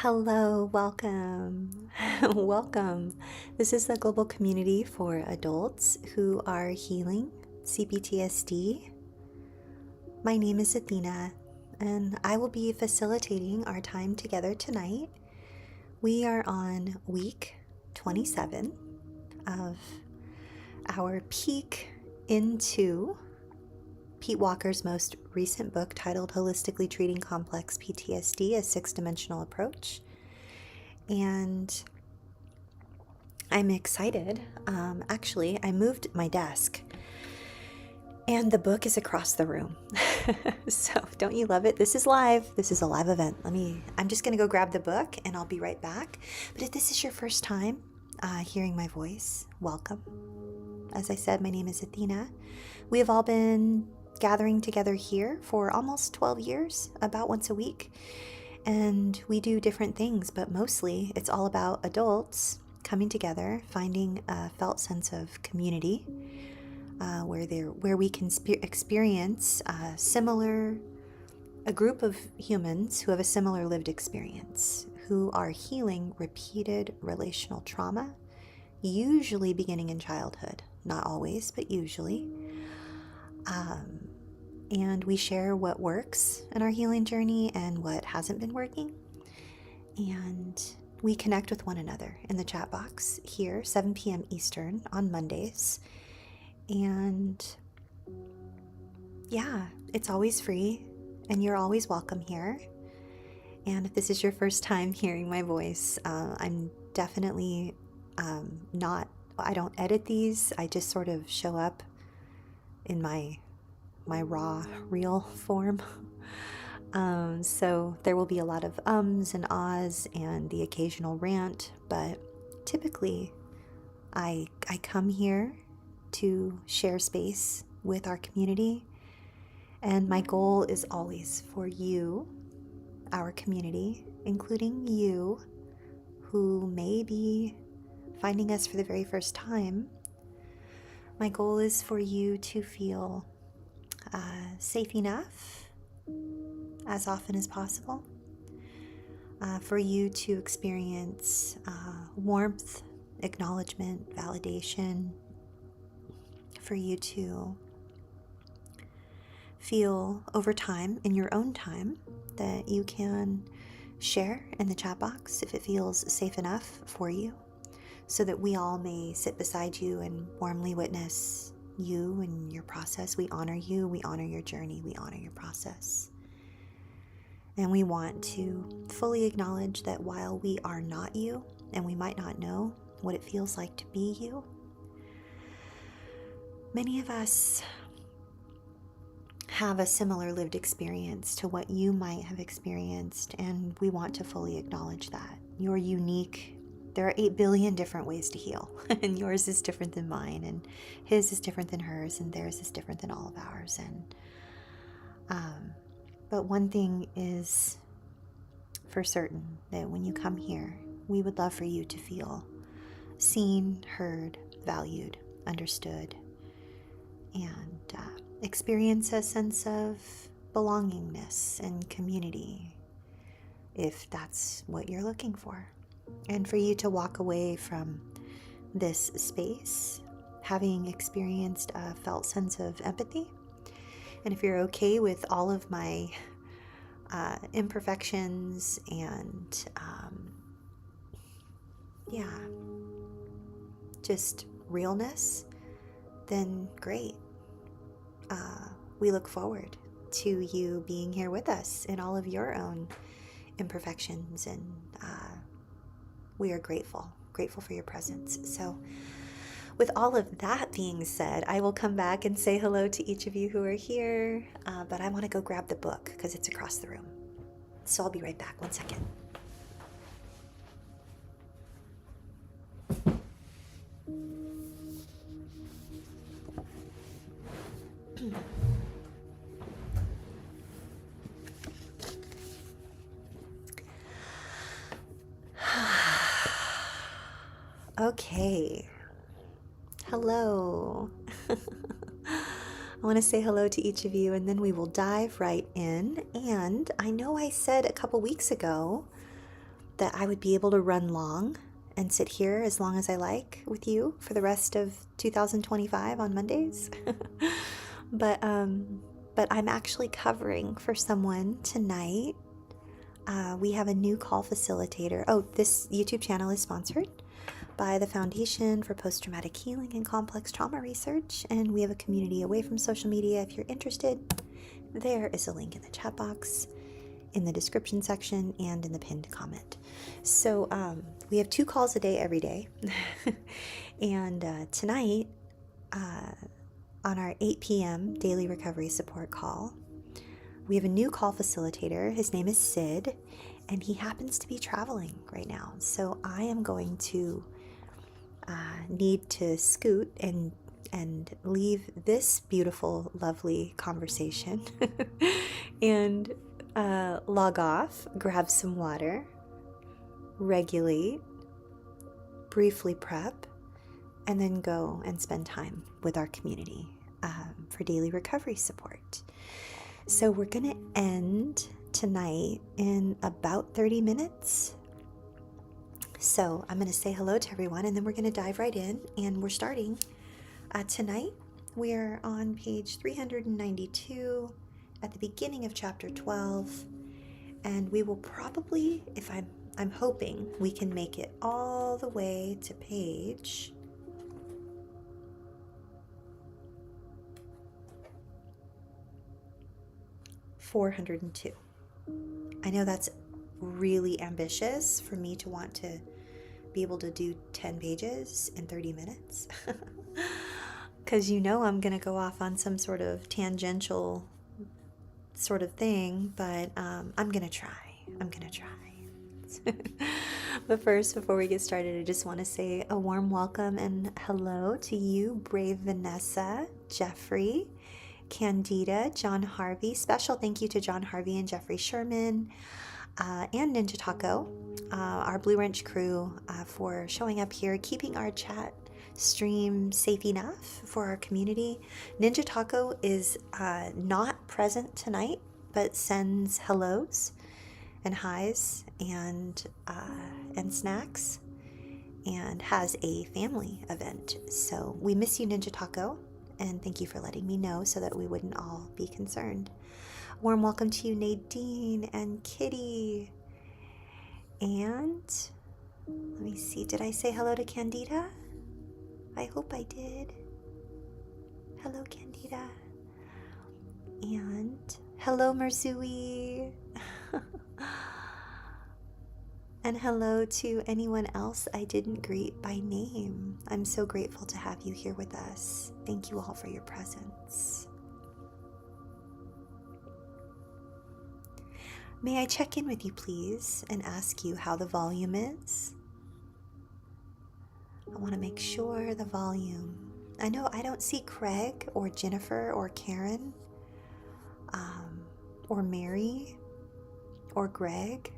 Hello, welcome. Welcome. This is the global community for adults who are healing CPTSD. My name is Athena, and I will be facilitating our time together tonight. We are on week 27 of our peek into Pete Walker's most recent book titled Holistically Treating Complex PTSD, a Six-Dimensional Approach. And I'm excited. Actually, I moved my desk and the book is across the room. So don't you love it? This is live. This is a live event. I'm just going to go grab the book and I'll be right back. But if this is your first time hearing my voice, welcome. As I said, my name is Athena. We have all been gathering together here for almost 12 years, about once a week. And we do different things, but mostly it's all about adults coming together, finding a felt sense of community, where we can experience a group of humans who have a similar lived experience, who are healing repeated relational trauma, usually beginning in childhood. Not always, but usually. And we share what works in our healing journey and what hasn't been working. And we connect with one another in the chat box here, 7 p.m. Eastern on Mondays. And yeah, it's always free and you're always welcome here. And if this is your first time hearing my voice, I'm definitely I don't edit these. I just sort of show up in my raw, real form. So there will be a lot of ums and ahs and the occasional rant, but typically I come here to share space with our community, and my goal is always for you, our community, including you who may be finding us for the very first time. My goal is for you to feel safe enough as often as possible, for you to experience warmth, acknowledgement, validation, for you to feel over time, in your own time, that you can share in the chat box if it feels safe enough for you, so that we all may sit beside you and warmly witness you and your process. We honor you, we honor your journey, we honor your process. And we want to fully acknowledge that while we are not you, and we might not know what it feels like to be you, many of us have a similar lived experience to what you might have experienced, and we want to fully acknowledge that. You're unique. There are 8 billion different ways to heal, and yours is different than mine, and his is different than hers, and theirs is different than all of ours. But one thing is for certain, that when you come here, we would love for you to feel seen, heard, valued, understood, and experience a sense of belongingness and community, if that's what you're looking for. And for you to walk away from this space having experienced a felt sense of empathy. And if you're okay with all of my imperfections and just realness, then great. We look forward to you being here with us in all of your own imperfections, and we are grateful for your presence. So with all of that being said, I will come back and say hello to each of you who are here, but I want to go grab the book because it's across the room. So I'll be right back. 1 second. Okay. Hello. I want to say hello to each of you, and then we will dive right in. And I know I said a couple weeks ago that I would be able to run long and sit here as long as I like with you for the rest of 2025 on Mondays. but I'm actually covering for someone tonight. We have a new call facilitator. Oh, this YouTube channel is sponsored by the Foundation for Post-Traumatic Healing and Complex Trauma Research, and we have a community away from social media. If you're interested, there is a link in the chat box, in the description section, and in the pinned comment. So we have 2 calls a day every day. And tonight, on our 8 p.m. daily recovery support call, we have a new call facilitator. His name is Sid, and he happens to be traveling right now. So I am going to need to scoot and leave this beautiful, lovely conversation and log off, grab some water, regulate, briefly prep, and then go and spend time with our community for daily recovery support. So we're going to end tonight in about 30 minutes. So I'm going to say hello to everyone, and then we're going to dive right in, and we're starting tonight. We're on page 392 at the beginning of chapter 12, and we will probably, if I'm hoping we can make it all the way to page 402. I know that's really ambitious for me to want to be able to do 10 pages in 30 minutes. Because I'm going to go off on some sort of tangential sort of thing, but I'm going to try. But first, before we get started, I just want to say a warm welcome and hello to you, Brave Vanessa, Jeffrey, Candida, John Harvey. Special thank you to John Harvey and Jeffrey Sherman and Ninja Taco, our Blue Wrench crew, for showing up here, keeping our chat stream safe enough for our community. Ninja Taco is not present tonight, but sends hellos and highs and snacks, and has a family event. So we miss you, Ninja Taco, and thank you for letting me know so that we wouldn't all be concerned. Warm welcome to you, Nadine and Kitty. And let me see, did I say hello to Candida? I hope I did. Hello, Candida. And hello, Marzui. And hello to anyone else I didn't greet by name. I'm so grateful to have you here with us. Thank you all for your presence. May I check in with you, please, and ask you how the volume is? I want to make sure the volume. I know I don't see Craig or Jennifer or Karen or Mary or Greg.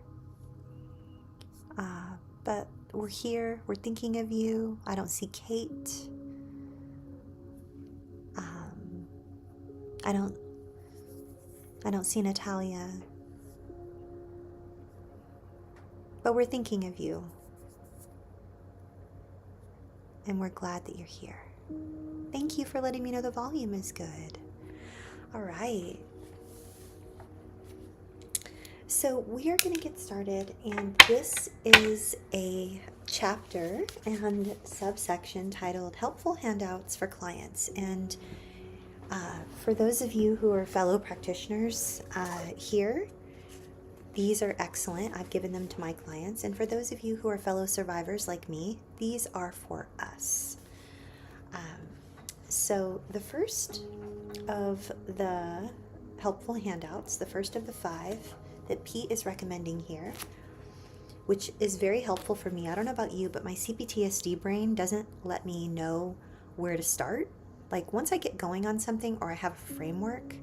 But we're here. We're thinking of you. I don't see Kate. I don't see Natalia. But we're thinking of you. And we're glad that you're here. Thank you for letting me know the volume is good. All right. So we are going to get started, and this is a chapter and subsection titled Helpful Handouts for Clients. And for those of you who are fellow practitioners here, these are excellent. I've given them to my clients. And for those of you who are fellow survivors like me, these are for us. So the first of the helpful handouts, the first of the 5 that Pete is recommending here, which is very helpful for me. I don't know about you, but my CPTSD brain doesn't let me know where to start. Like once I get going on something or I have a framework,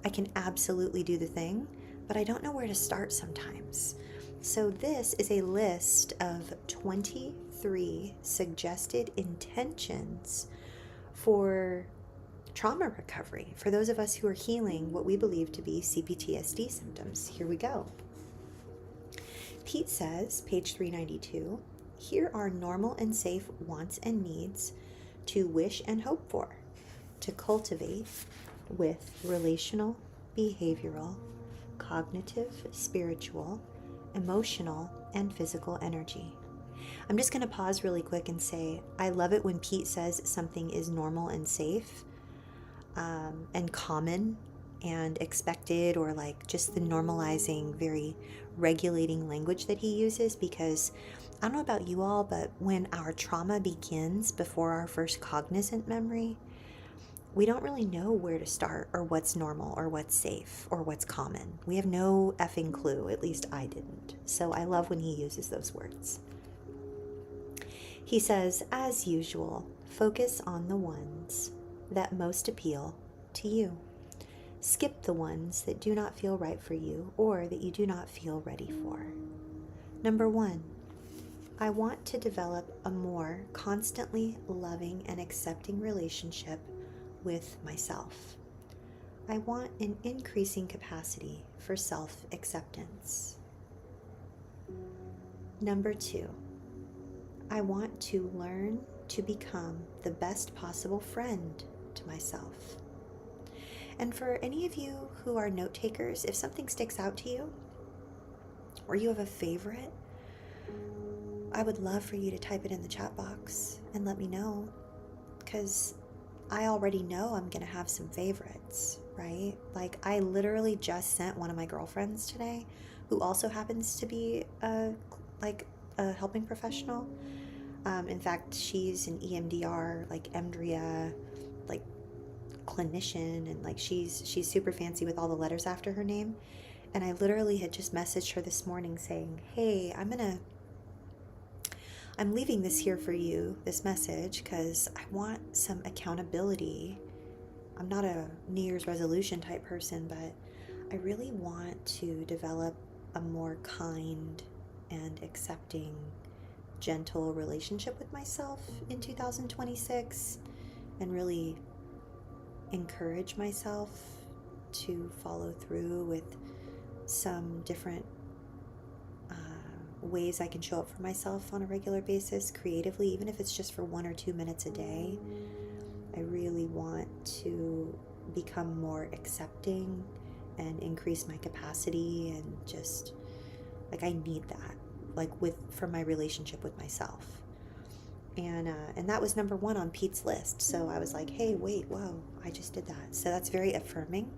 I can absolutely do the thing, but I don't know where to start sometimes. So this is a list of 23 suggested intentions for trauma recovery for those of us who are healing what we believe to be CPTSD symptoms. Here we go. Pete says, page 392, here are normal and safe wants and needs to wish and hope for, to cultivate with relational, behavioral, cognitive, spiritual, emotional, and physical energy. I'm just going to pause really quick and say, I love it when Pete says something is normal and safe, and common and expected, or like just the normalizing, very regulating language that he uses, because I don't know about you all, but when our trauma begins before our first cognizant memory, we don't really know where to start, or what's normal, or what's safe, or what's common. We have no effing clue, at least I didn't. So I love when he uses those words. He says, as usual, focus on the ones that most appeal to you. Skip the ones that do not feel right for you or that you do not feel ready for. Number 1, I want to develop a more constantly loving and accepting relationship with myself. I want an increasing capacity for self-acceptance. Number 2, I want to learn to become the best possible friend to myself. And for any of you who are note takers, if something sticks out to you, or you have a favorite, I would love for you to type it in the chat box and let me know, because I already know I'm going to have some favorites, right? Like, I literally just sent one of my girlfriends today, who also happens to be a helping professional. In fact, she's an EMDR, like EMDRIA, like clinician, and like she's super fancy with all the letters after her name. And I literally had just messaged her this morning saying, hey, I'm leaving this here for you, this message, because I want some accountability. I'm not a New Year's resolution type person, but I really want to develop a more kind and accepting, gentle relationship with myself in 2026, and really encourage myself to follow through with some different ways I can show up for myself on a regular basis creatively, even if it's just for 1 or 2 minutes a day. I really want to become more accepting and increase my capacity, and just like, I need that, like, for my relationship with myself. And that was number 1 on Pete's list. So I was like, hey, wait, whoa, I just did that. So that's very affirming.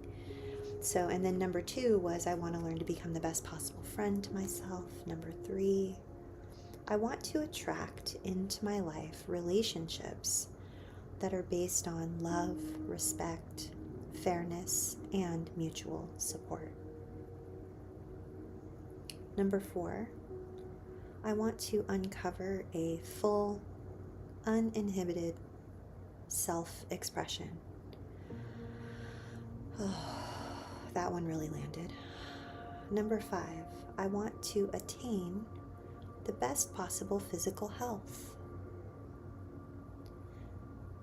So, and then number 2 was, I want to learn to become the best possible friend to myself. Number 3, I want to attract into my life relationships that are based on love, respect, fairness, and mutual support. Number 4, I want to uncover a full, uninhibited self-expression. Oh, that one really landed. Number 5, I want to attain the best possible physical health.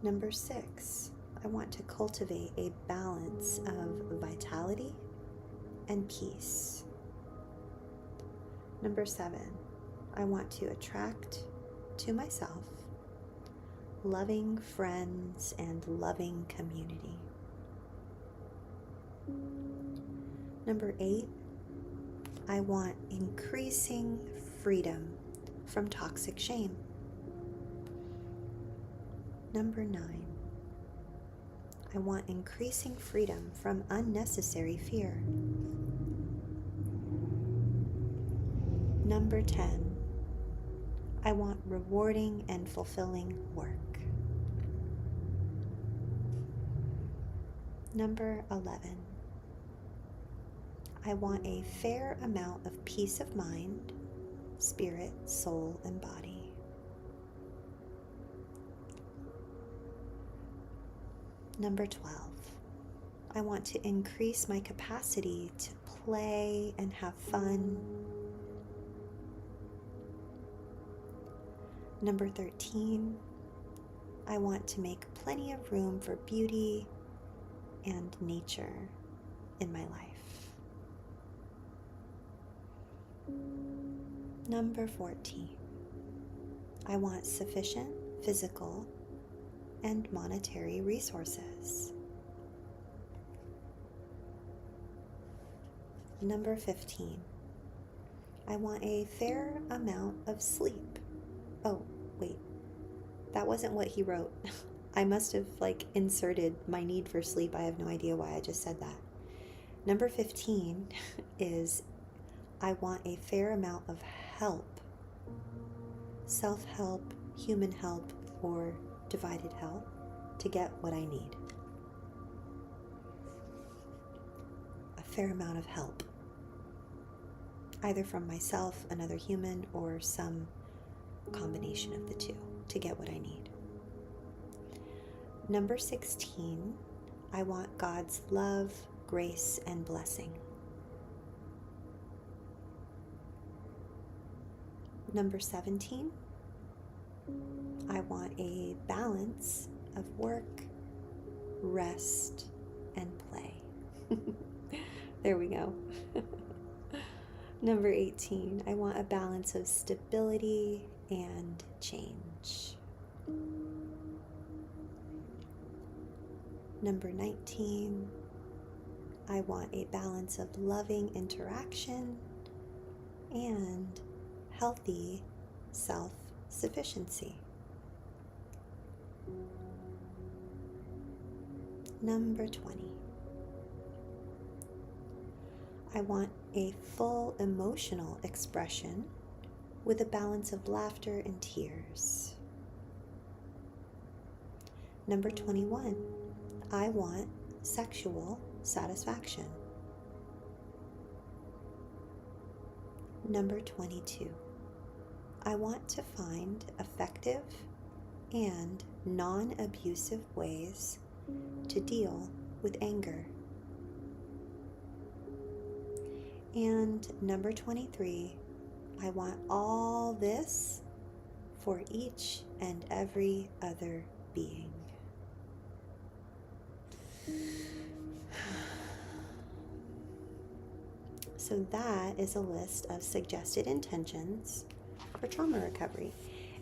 Number 6, I want to cultivate a balance of vitality and peace. Number 7, I want to attract to myself loving friends and loving community. Number 8, I want increasing freedom from toxic shame. Number 9, I want increasing freedom from unnecessary fear. Number 10, I want rewarding and fulfilling work. Number 11, I want a fair amount of peace of mind, spirit, soul, and body. Number 12, I want to increase my capacity to play and have fun. Number 13, I want to make plenty of room for beauty and nature in my life. Number 14. I want sufficient physical and monetary resources. Number 15. I want a fair amount of sleep. Oh, wait. That wasn't what he wrote. I must have inserted my need for sleep. I have no idea why I just said that. Number 15 is I want a fair amount of help. Self-help, human help, or divided help to get what I need. A fair amount of help. Either from myself, another human, or some combination of the two to get what I need. Number 16, I want God's love, grace, and blessing. Number 17, I want a balance of work, rest, and play. There we go. Number 18, I want a balance of stability and change. Number 19, I want a balance of loving interaction and healthy self-sufficiency. Number 20, I want a full emotional expression with a balance of laughter and tears. Number 21, I want sexual satisfaction. Number 22, I want to find effective and non-abusive ways to deal with anger. And number 23, I want all this for each and every other being. So that is a list of suggested intentions for trauma recovery.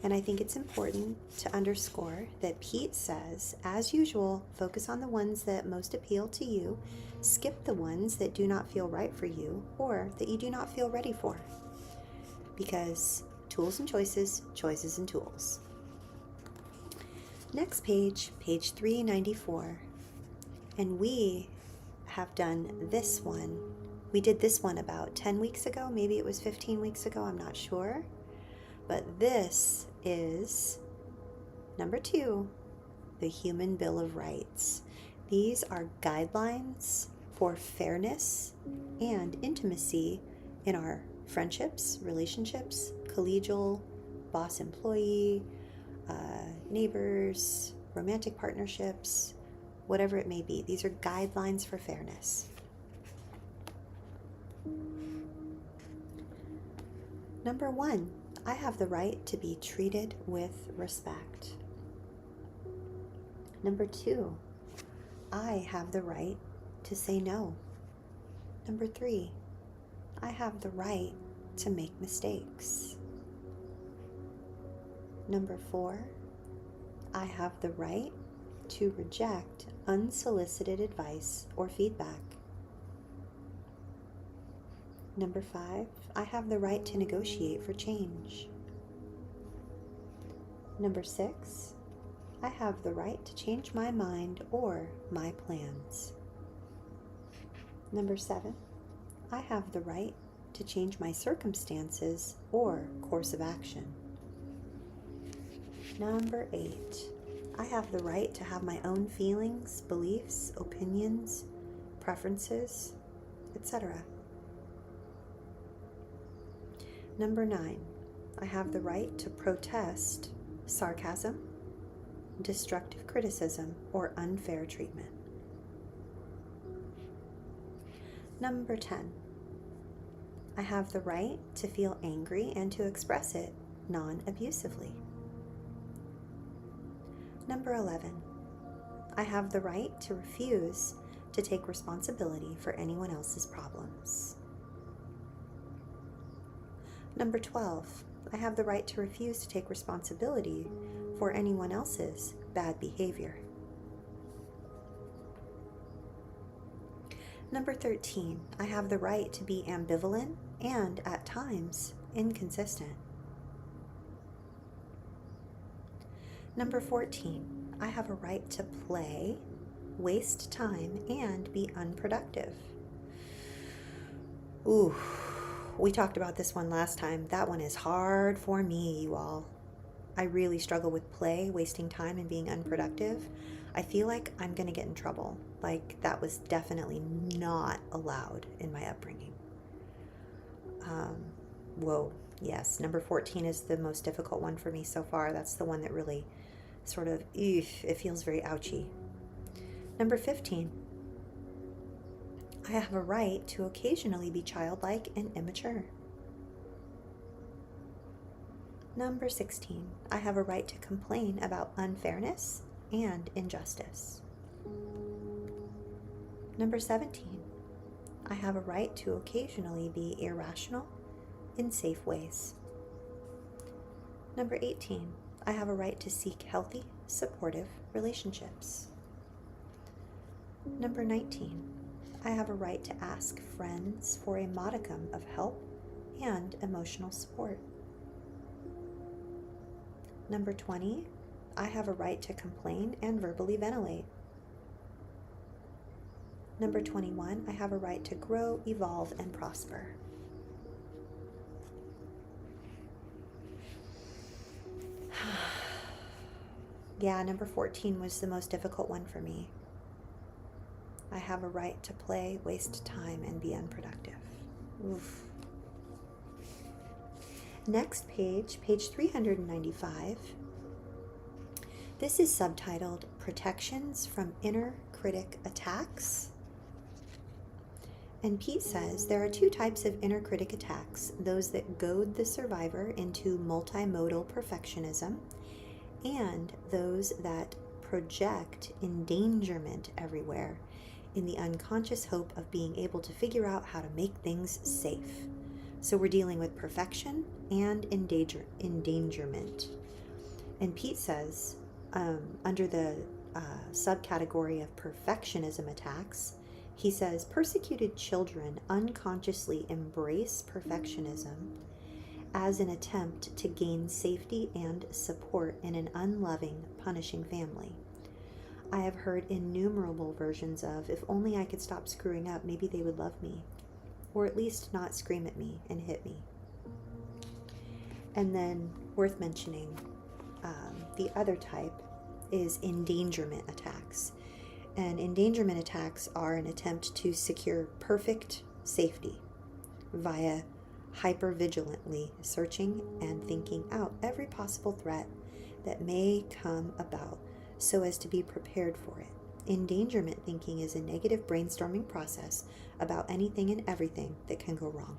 And I think it's important to underscore that Pete says, as usual, focus on the ones that most appeal to you, skip the ones that do not feel right for you or that you do not feel ready for. Because tools and choices, choices and tools. Next page, page 394. And we have done this one. We did this one about 10 weeks ago. Maybe it was 15 weeks ago. I'm not sure. But this is number 2, the Human Bill of Rights. These are guidelines for fairness and intimacy in our friendships, relationships, collegial, boss-employee, neighbors, romantic partnerships, whatever it may be. These are guidelines for fairness. Number 1, I have the right to be treated with respect. Number 2, I have the right to say no. Number 3, I have the right to make mistakes. Number 4, I have the right to reject unsolicited advice or feedback. Number 5, I have the right to negotiate for change. Number 6, I have the right to change my mind or my plans. Number 7, I have the right to change my circumstances or course of action. Number 8, I have the right to have my own feelings, beliefs, opinions, preferences, etc. Number 9, I have the right to protest sarcasm, destructive criticism, or unfair treatment. Number 10, I have the right to feel angry and to express it non-abusively. Number 11, I have the right to refuse to take responsibility for anyone else's problems. Number 12, I have the right to refuse to take responsibility for anyone else's bad behavior. Number 13, I have the right to be ambivalent and, at times, inconsistent. Number 14, I have a right to play, waste time, and be unproductive. Ooh, we talked about this one last time. That one is hard for me, you all. I really struggle with play, wasting time, and being unproductive. I feel like I'm going to get in trouble. Like, that was definitely not allowed in my upbringing. Whoa, yes, number 14 is the most difficult one for me so far. That's the one that really sort of, it feels very ouchy. Number 15, I have a right to occasionally be childlike and immature. Number 16, I have a right to complain about unfairness and injustice. Number 17, I have a right to occasionally be irrational in safe ways. Number 18, I have a right to seek healthy, supportive relationships. Number 19, I have a right to ask friends for a modicum of help and emotional support. Number 20, I have a right to complain and verbally ventilate. Number 21, I have a right to grow, evolve, and prosper. Yeah, number 14 was the most difficult one for me. I have a right to play, waste time, and be unproductive. Oof. Next page 395. This is subtitled Protections from Inner Critic Attacks. And Pete says there are two types of inner critic attacks: those that goad the survivor into multimodal perfectionism, and those that project endangerment everywhere in the unconscious hope of being able to figure out how to make things safe. So we're dealing with perfection and endangerment. And Pete says, under the subcategory of perfectionism attacks, he says persecuted children unconsciously embrace perfectionism as an attempt to gain safety and support in an unloving, punishing family. I have heard innumerable versions of, if only I could stop screwing up, maybe they would love me, or at least not scream at me and hit me. And then, worth mentioning, the other type is endangerment attacks. And endangerment attacks are an attempt to secure perfect safety via hypervigilantly searching and thinking out every possible threat that may come about so as to be prepared for it. Endangerment thinking is a negative brainstorming process about anything and everything that can go wrong.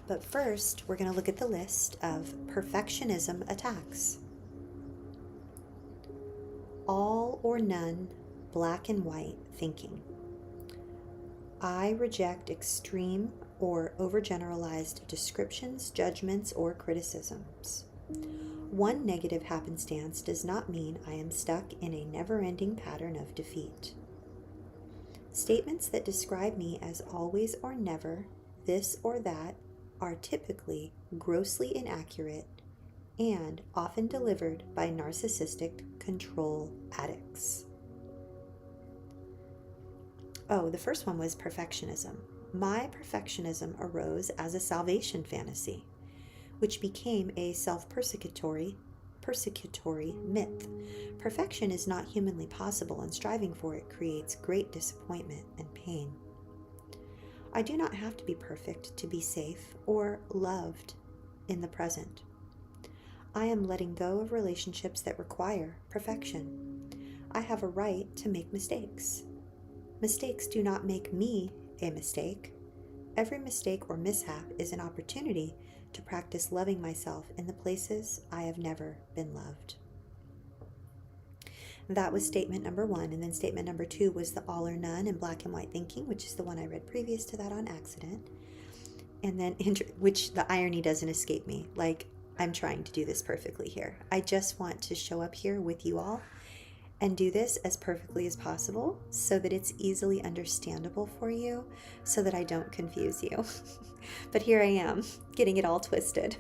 But first, we're going to look at the list of perfectionism attacks. All or none, black and white thinking. I reject extreme or overgeneralized descriptions, judgments, or criticisms. One negative happenstance does not mean I am stuck in a never-ending pattern of defeat. Statements that describe me as always or never, this or that, are typically grossly inaccurate and often delivered by narcissistic control addicts. Oh, the first one was perfectionism. My perfectionism arose as a salvation fantasy, which became a self-persecutory myth. Perfection is not humanly possible, and striving for it creates great disappointment and pain. I do not have to be perfect to be safe or loved in the present. I am letting go of relationships that require perfection. I have a right to make mistakes. Mistakes do not make me a mistake. Every mistake or mishap is an opportunity to practice loving myself in the places I have never been loved. That was statement number 1, and then statement number 2 was the all or none and black and white thinking, which is the one I read previous to that on accident. And then, which the irony doesn't escape me. Like, I'm trying to do this perfectly here. I just want to show up here with you all and do this as perfectly as possible so that it's easily understandable for you, so that I don't confuse you. But here I am, getting it all twisted.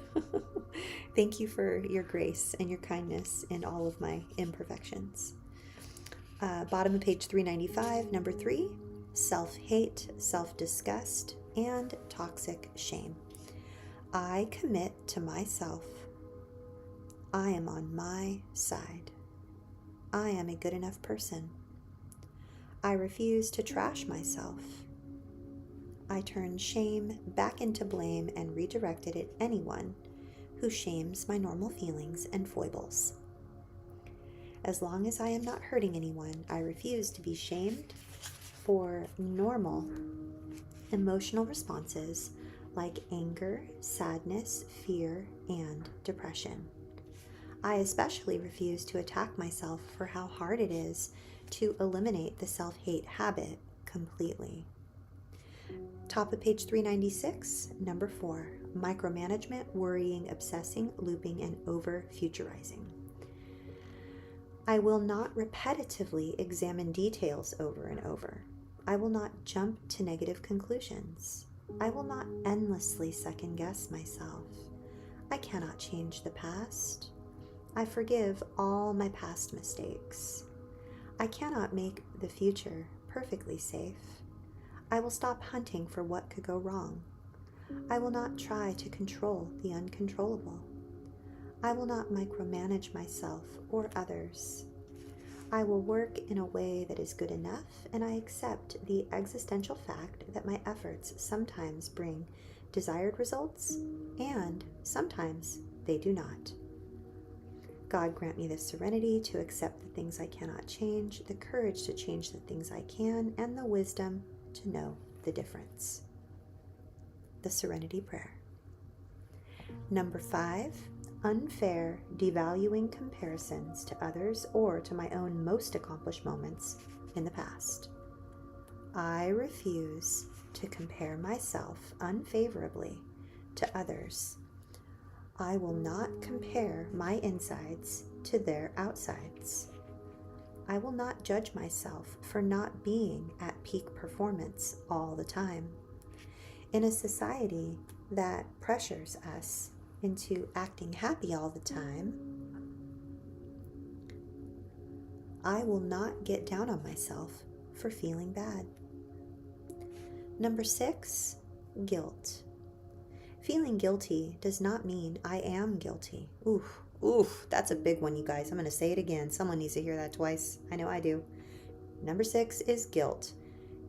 Thank you for your grace and your kindness in all of my imperfections. Bottom of page 395, number 3, self-hate, self-disgust, and toxic shame. I commit to myself. I am on my side. I am a good enough person. I refuse to trash myself. I turn shame back into blame and redirect it at anyone who shames my normal feelings and foibles. As long as I am not hurting anyone, I refuse to be shamed for normal emotional responses like anger, sadness, fear, and depression. I especially refuse to attack myself for how hard it is to eliminate the self-hate habit completely. Top of page 396, number 4, micromanagement, worrying, obsessing, looping, and over-futurizing. I will not repetitively examine details over and over. I will not jump to negative conclusions. I will not endlessly second-guess myself. I cannot change the past. I forgive all my past mistakes. I cannot make the future perfectly safe. I will stop hunting for what could go wrong. I will not try to control the uncontrollable. I will not micromanage myself or others. I will work in a way that is good enough, and I accept the existential fact that my efforts sometimes bring desired results, and sometimes they do not. God grant me the serenity to accept the things I cannot change, the courage to change the things I can, and the wisdom to know the difference. The Serenity Prayer. Number 5, unfair, devaluing comparisons to others or to my own most accomplished moments in the past. I refuse to compare myself unfavorably to others. I will not compare my insides to their outsides. I will not judge myself for not being at peak performance all the time. In a society that pressures us into acting happy all the time, I will not get down on myself for feeling bad. Number 6, guilt. Feeling guilty does not mean I am guilty. Oof, that's a big one, you guys. I'm going to say it again. Someone needs to hear that twice. I know I do. Number 6 is guilt.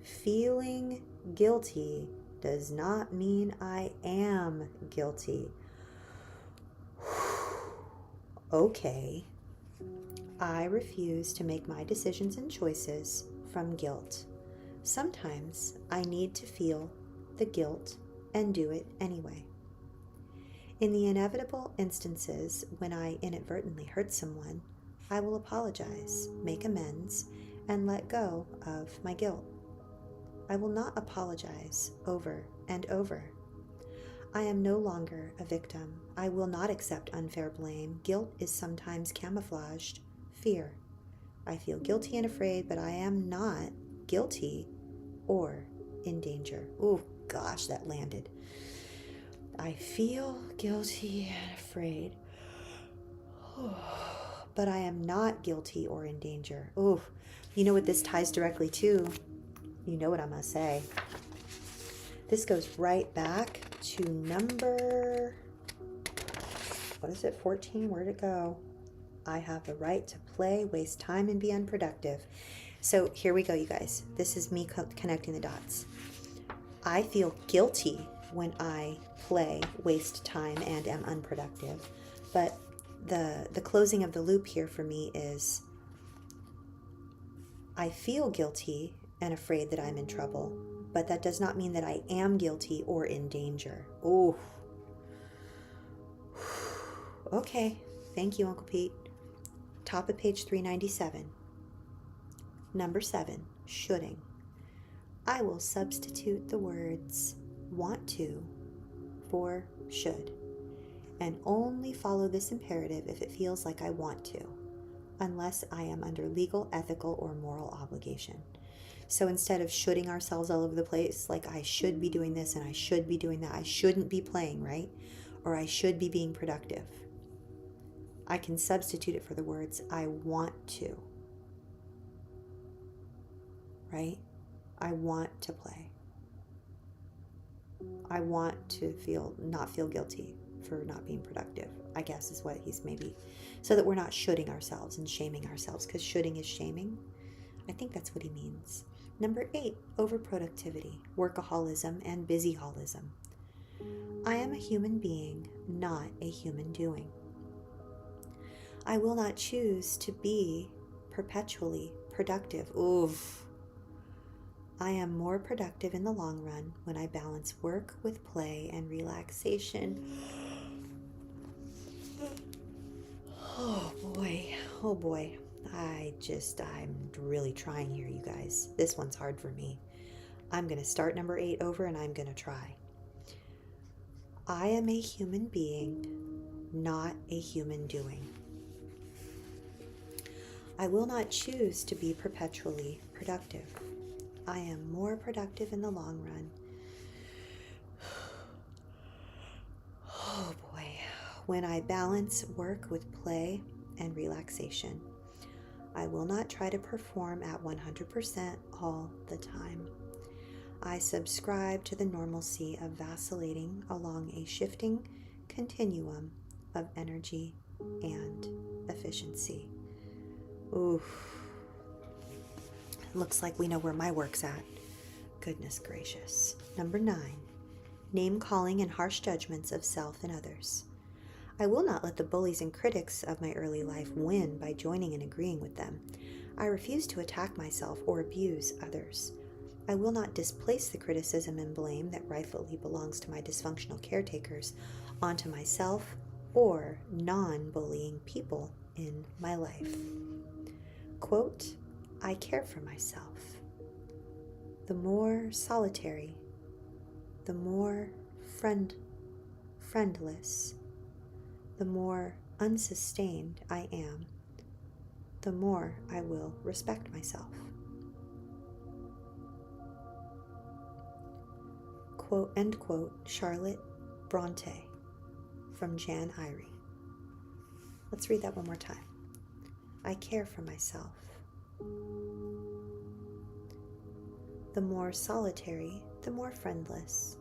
Feeling guilty does not mean I am guilty. Okay. I refuse to make my decisions and choices from guilt. Sometimes I need to feel the guilt and do it anyway. In the inevitable instances when I inadvertently hurt someone, I will apologize, make amends, and let go of my guilt. I will not apologize over and over. I am no longer a victim. I will not accept unfair blame. Guilt is sometimes camouflaged fear. I feel guilty and afraid, but I am not guilty or in danger. Oh gosh, that landed. I feel guilty and afraid, but I am not guilty or in danger. Oh, you know what this ties directly to? You know what I'm going to say. This goes right back to number, 14? Where'd it go? I have the right to play, waste time, and be unproductive. So here we go, you guys. This is me connecting the dots. I feel guilty when I play, waste time, and am unproductive. But the closing of the loop here for me is I feel guilty and afraid that I'm in trouble, but that does not mean that I am guilty or in danger. Oh. Okay. Thank you, Uncle Pete. Top of page 397. Number 7, shoulding. I will substitute the words want to for should, and only follow this imperative if it feels like I want to, unless I am under legal, ethical, or moral obligation. So instead of shoulding ourselves all over the place, like I should be doing this and I should be doing that, I shouldn't be playing, right? Or I should be being productive, I can substitute it for the words I want to, right? I want to play. I want to not feel guilty for not being productive, I guess is what he's maybe, so that we're not shoulding ourselves and shaming ourselves, because shoulding is shaming. I think that's what he means. Number 8, overproductivity, workaholism, and busyholism. I am a human being, not a human doing. I will not choose to be perpetually productive. Oof. I am more productive in the long run when I balance work with play and relaxation. Oh boy. I'm really trying here, you guys. This one's hard for me. I'm going to start number 8 over and I'm going to try. I am a human being, not a human doing. I will not choose to be perpetually productive. I am more productive in the long run. Oh boy. When I balance work with play and relaxation. I will not try to perform at 100% all the time. I subscribe to the normalcy of vacillating along a shifting continuum of energy and efficiency. Oof. Looks like we know where my work's at. Goodness gracious. Number 9, name calling and harsh judgments of self and others. I will not let the bullies and critics of my early life win by joining and agreeing with them. I refuse to attack myself or abuse others. I will not displace the criticism and blame that rightfully belongs to my dysfunctional caretakers onto myself or non-bullying people in my life. Quote, I care for myself. The more solitary, the more friendless, the more unsustained I am, the more I will respect myself. Quote, end quote, Charlotte Bronte from Jan Eyre. Let's read that one more time. I care for myself. The more solitary, the more friendless,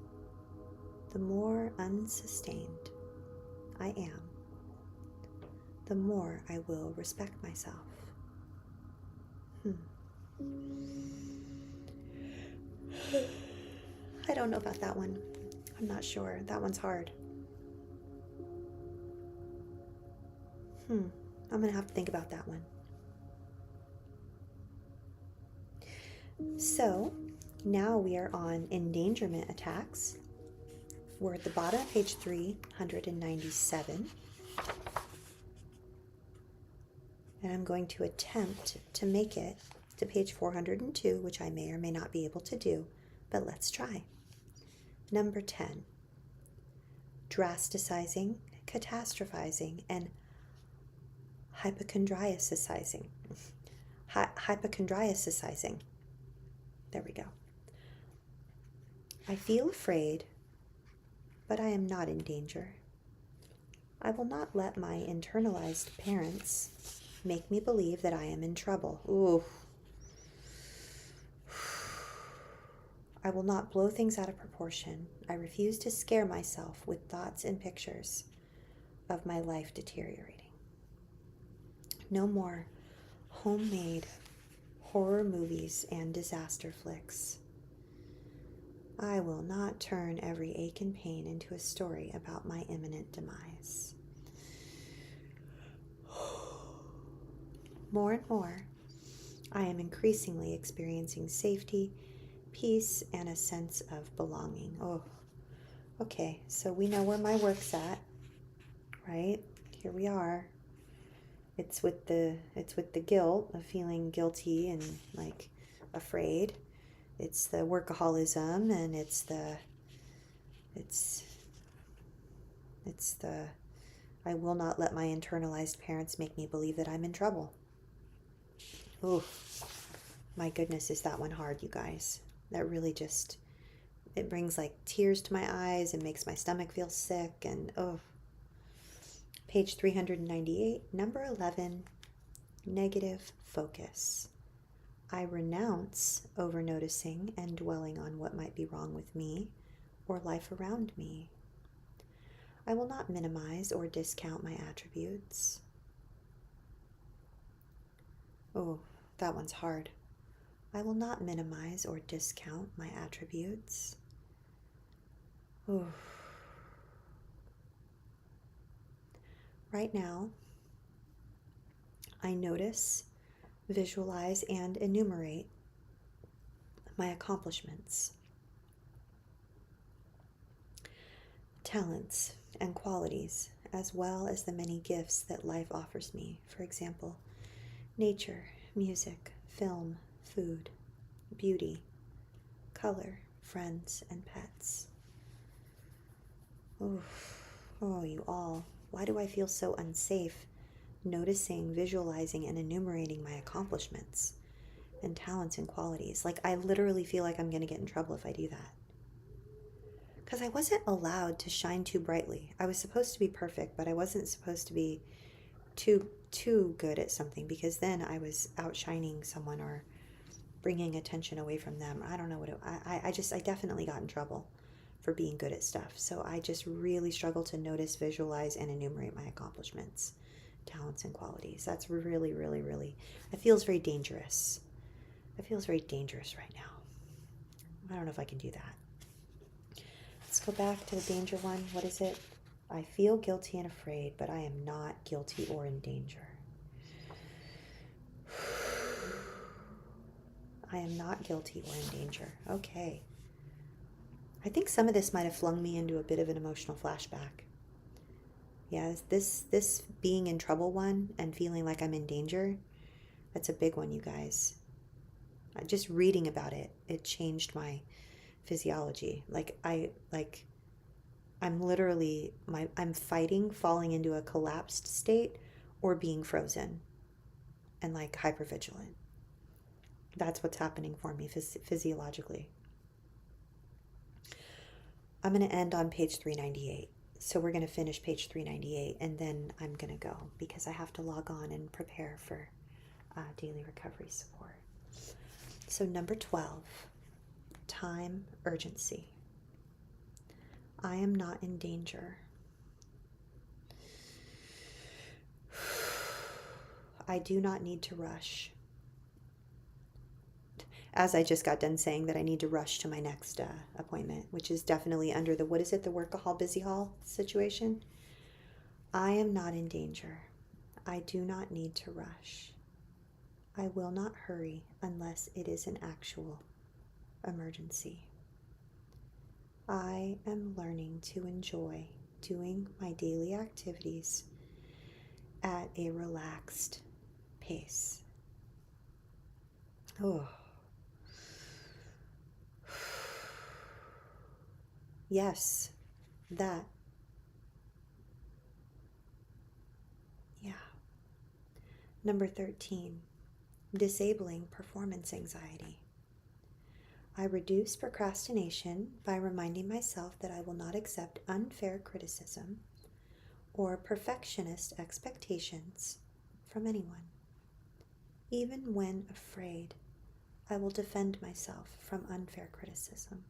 the more unsustained I am, the more I will respect myself. I don't know about that one. I'm not sure. That one's hard. I'm going to have to think about that one. So, now we are on endangerment attacks. We're at the bottom of page 397. And I'm going to attempt to make it to page 402, which I may or may not be able to do, but let's try. Number 10, drasticizing, catastrophizing, and hypochondriacizing. Hypochondriacizing. There we go. I feel afraid, but I am not in danger. I will not let my internalized parents make me believe that I am in trouble. Ooh. I will not blow things out of proportion. I refuse to scare myself with thoughts and pictures of my life deteriorating. No more homemade horror movies and disaster flicks. I will not turn every ache and pain into a story about my imminent demise. More and more, I am increasingly experiencing safety, peace, and a sense of belonging. Oh, okay, so we know where my work's at, right? Here we are. It's with the guilt of feeling guilty and like afraid. It's the workaholism, and it's It's the I will not let my internalized parents make me believe that I'm in trouble. Ooh, my goodness, is that one hard, you guys? That really just, it brings like tears to my eyes and makes my stomach feel sick. And oh, page 398, number 11, negative focus. I renounce over noticing and dwelling on what might be wrong with me or life around me. I will not minimize or discount my attributes. Oh, that one's hard. I will not minimize or discount my attributes. Oh. Right now, I notice, visualize, and enumerate my accomplishments, talents, and qualities, as well as the many gifts that life offers me. For example, nature, music, film, food, beauty, color, friends, and pets. Oh, you all. Why do I feel so unsafe noticing, visualizing, and enumerating my accomplishments and talents and qualities? Like, I literally feel like I'm going to get in trouble if I do that. Because I wasn't allowed to shine too brightly. I was supposed to be perfect, but I wasn't supposed to be too good at something, because then I was outshining someone or bringing attention away from them. I don't know what it, I definitely got in trouble for being good at stuff. So I just really struggle to notice, visualize, and enumerate my accomplishments, talents, and qualities. That's really, really, really, it feels very dangerous. It feels very dangerous right now. I don't know if I can do that. Let's go back to the danger one. What is it? I feel guilty and afraid, but I am not guilty or in danger. I am not guilty or in danger. Okay. I think some of this might have flung me into a bit of an emotional flashback. Yeah, this being in trouble one and feeling like I'm in danger, that's a big one, you guys. Just reading about it, it changed my physiology. I'm literally I'm fighting falling into a collapsed state or being frozen and like hypervigilant. That's what's happening for me physiologically. I'm going to end on page 398. So we're going to finish page 398 and then I'm going to go because I have to log on and prepare for daily recovery support. So number 12, time urgency. I am not in danger. I do not need to rush. As I just got done saying that I need to rush to my next appointment, which is definitely under the, what is it, the workahol, busy hall situation? I am not in danger. I do not need to rush. I will not hurry unless it is an actual emergency. I am learning to enjoy doing my daily activities at a relaxed pace. Oh. Yes, that. Yeah. Number 13, disabling performance anxiety. I reduce procrastination by reminding myself that I will not accept unfair criticism or perfectionist expectations from anyone. Even when afraid, I will defend myself from unfair criticism.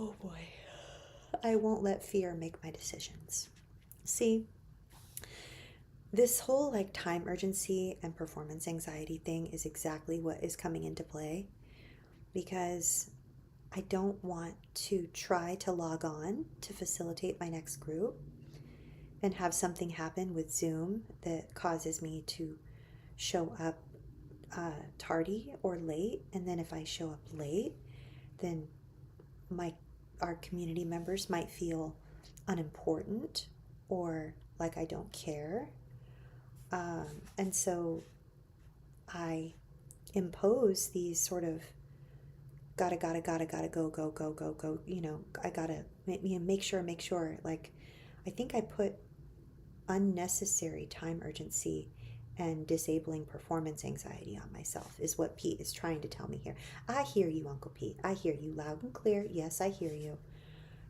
Oh boy. I won't let fear make my decisions. See, this whole like time urgency and performance anxiety thing is exactly what is coming into play, because I don't want to try to log on to facilitate my next group and have something happen with Zoom that causes me to show up tardy or late. And then if I show up late, then our community members might feel unimportant or like I don't care. And so I impose these sort of gotta go, you know, I gotta make sure, like I think I put unnecessary time urgency and disabling performance anxiety on myself, is what Pete is trying to tell me here. I hear you, Uncle Pete. I hear you loud and clear. Yes, I hear you.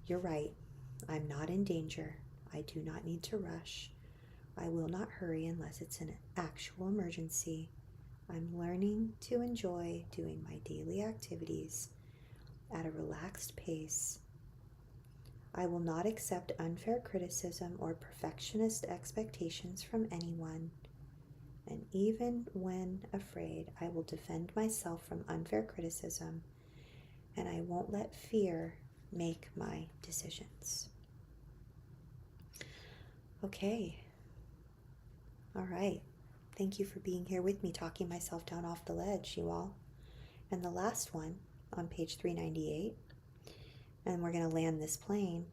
You're right. I'm not in danger. I do not need to rush. I will not hurry unless it's an actual emergency. I'm learning to enjoy doing my daily activities at a relaxed pace. I will not accept unfair criticism or perfectionist expectations from anyone. And even when afraid, I will defend myself from unfair criticism, and I won't let fear make my decisions. Okay. All right. Thank you for being here with me, talking myself down off the ledge, you all. And the last one on page 398, and we're going to land this plane.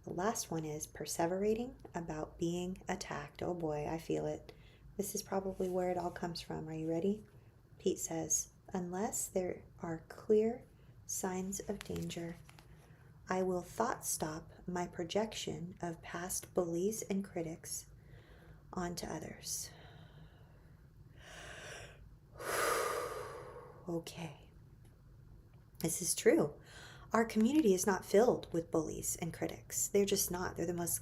The last one is perseverating about being attacked. Oh boy, I feel it. This is probably where it all comes from. Are you ready? Pete says, unless there are clear signs of danger, I will thought stop my projection of past bullies and critics onto others. Okay. This is true. Our community is not filled with bullies and critics. They're just not. They're the most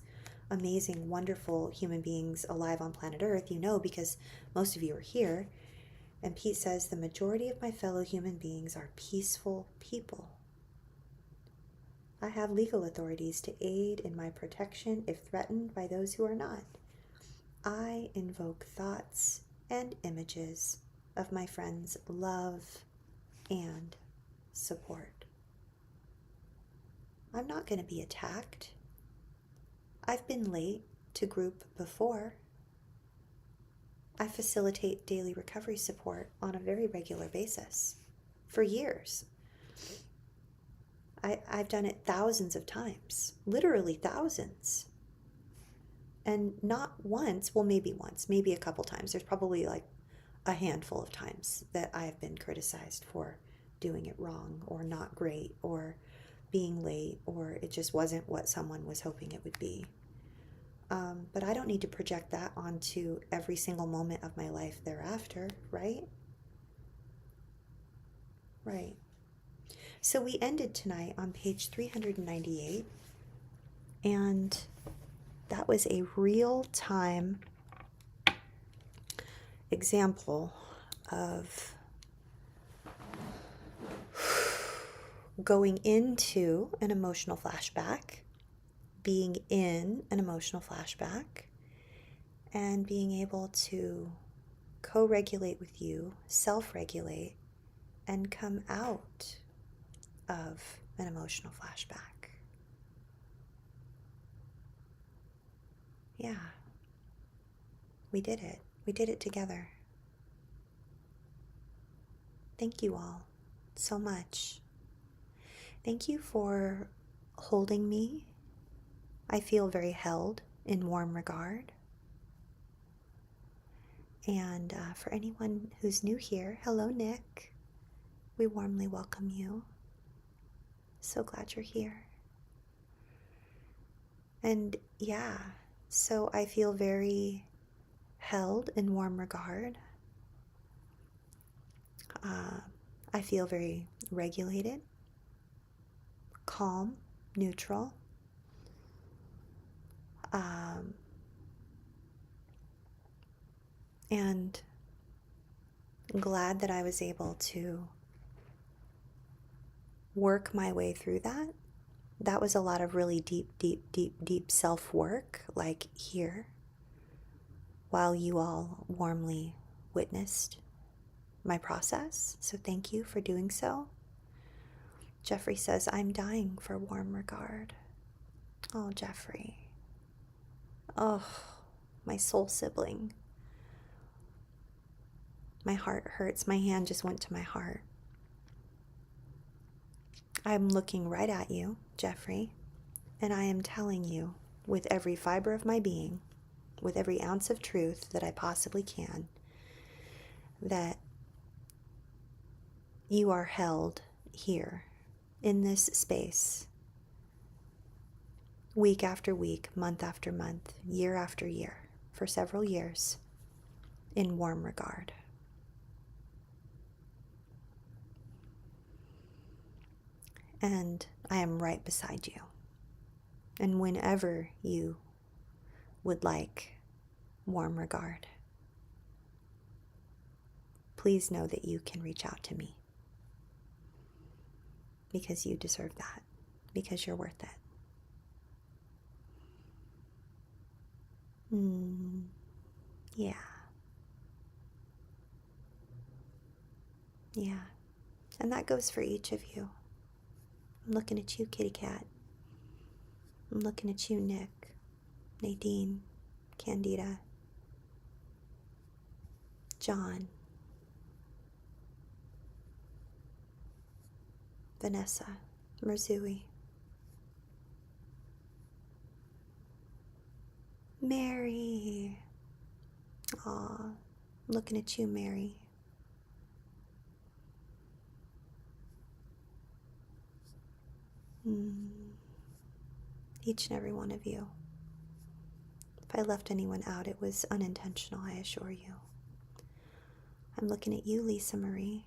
amazing, wonderful human beings alive on planet Earth, you know, because most of you are here. And Pete says, the majority of my fellow human beings are peaceful people. I have legal authorities to aid in my protection if threatened by those who are not. I invoke thoughts and images of my friends' love and support. I'm not going to be attacked. I've been late to group before. I facilitate daily recovery support on a very regular basis for years. I've done it thousands of times, literally thousands. And not once, well, maybe once, maybe a couple times. There's probably like a handful of times that I've been criticized for doing it wrong or not great or being late, or it just wasn't what someone was hoping it would be. But I don't need to project that onto every single moment of my life thereafter, right? Right. So we ended tonight on page 398, and that was a real-time example of going into an emotional flashback, being in an emotional flashback, and being able to co-regulate with you, self-regulate, and come out of an emotional flashback. Yeah, we did it. We did it together. Thank you all so much. Thank you for holding me. I feel very held in warm regard. And for anyone who's new here, hello, Nick. We warmly welcome you. So glad you're here. And yeah, so I feel very held in warm regard. I feel very regulated, calm, neutral. And glad that I was able to work my way through that. That was a lot of really deep self-work, like here, while you all warmly witnessed my process. So thank you for doing so. Jeffrey says, I'm dying for warm regard. Oh, Jeffrey. Oh, my soul sibling. My heart hurts. My hand just went to my heart. I'm looking right at you, Jeffrey, and I am telling you with every fiber of my being, with every ounce of truth that I possibly can, that you are held here in this space week after week, month after month, year after year, for several years, in warm regard. And I am right beside you. And whenever you would like warm regard, please know that you can reach out to me, because you deserve that, because you're worth it. Yeah. Yeah. And that goes for each of you. I'm looking at you, kitty cat. I'm looking at you, Nick, Nadine, Candida, John, Vanessa, Marzui, Mary. Aw, I'm looking at you, Mary. Each and every one of you. If I left anyone out, it was unintentional, I assure you. I'm looking at you, Lisa Marie.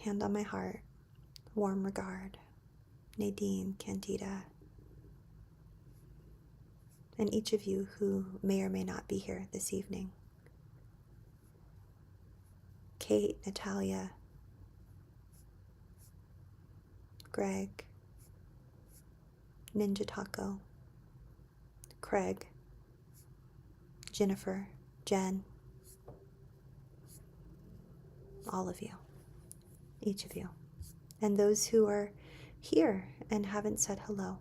Hand on my heart, warm regard, Nadine, Candida, and each of you who may or may not be here this evening. Kate, Natalia, Greg, Ninja Taco, Craig, Jennifer, Jen, all of you, each of you, and those who are here and haven't said hello.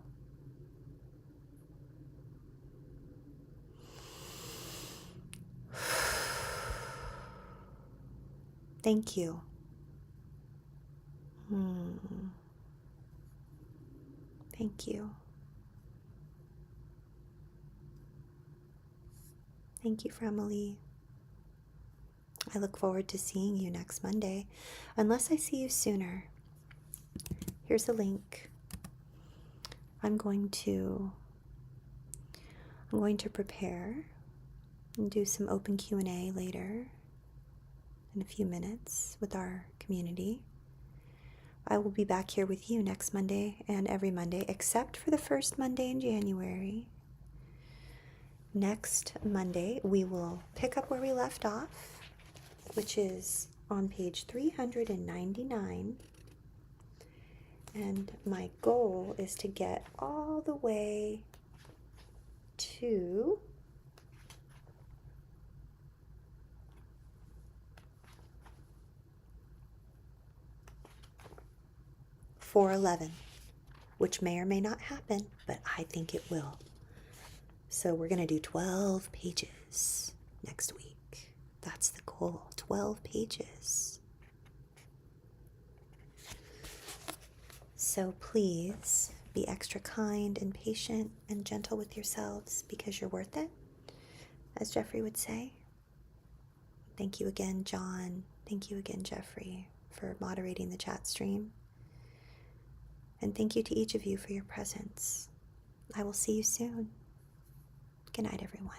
Thank you. Thank you. Thank you, Emily. I look forward to seeing you next Monday, unless I see you sooner. Here's a link. I'm going to prepare and do some open Q&A later in a few minutes with our community. I will be back here with you next Monday and every Monday, except for the first Monday in January. Next Monday, we will pick up where we left off, which is on page 399. And my goal is to get all the way to .411, which may or may not happen, but I think it will. So we're going to do 12 pages next week. That's the goal, 12 pages. So please be extra kind and patient and gentle with yourselves, because you're worth it, as Jeffrey would say. Thank you again, John. Thank you again, Jeffrey, for moderating the chat stream. And thank you to each of you for your presence. I will see you soon. Good night, everyone.